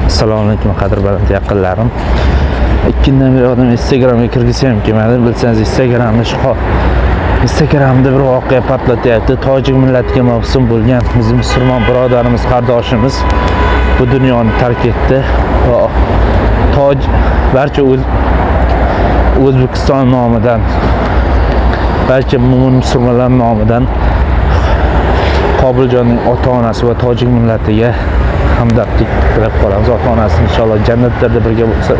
Assalomu alaykum qadrli yaqinlarim. Ikkindan bir odam Instagramga kirgisi ham kelmadi. Bilsangiz Instagramda bir voqea patlatyapti. Tojik millatiga mavsum bo'lgan bizim musulmon birodarimiz, qardoshimiz bu dunyoni tark etdi. Barcha O'zbekiston nomidan, barcha mo'min musulmonlar nomidan Qobiljonning ota-onasi va tojik millatiga hamdardlik tilab qolamiz. Ota-onasi inshaalloh jannatlarda birga bo'lsa,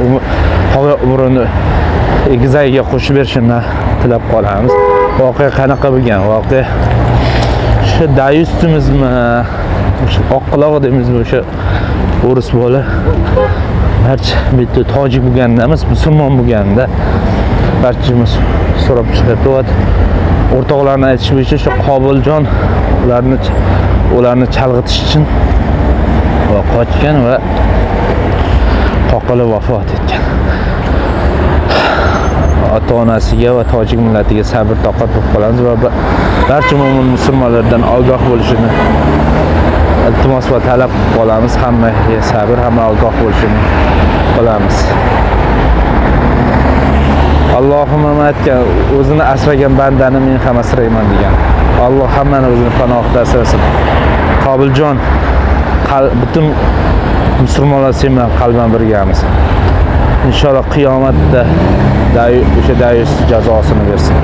umrini egizagiga qo'shib berishini tilab qolamiz. Voqea qanaqa bo'lgan? Voqea shu Dayustimizmi, o'sha oqquloq deymizmi, o'sha o'ris bola barcha bitta tojik bo'lganda emas, musulmon bo'lganda barchamiz so'rab chiqyapti. O'rtoqlarning aytish bo'yicha shu Qobiljon ularni chalg'itish uchun qochgan va qoqilib vafot etgan. Ota-onasiga va tojik millatiga sabr toqat bo'lib qolamiz va barcha mo'min musulmonlardan ogoh bo'lishini iltimos va talab qilib qolamiz. Hammaga sabr, hamma ogoh bo'lishini qilamiz. Allohim aytgan, o'zini asragan bandani men ham asrayman degan. Alloh hammani o'zini panohida asrasin. Qobiljon, butun musulmonlar sen bilan qalban birgamiz. Inshaalloh qiyomatda o'sha Dayus jazosini bersin.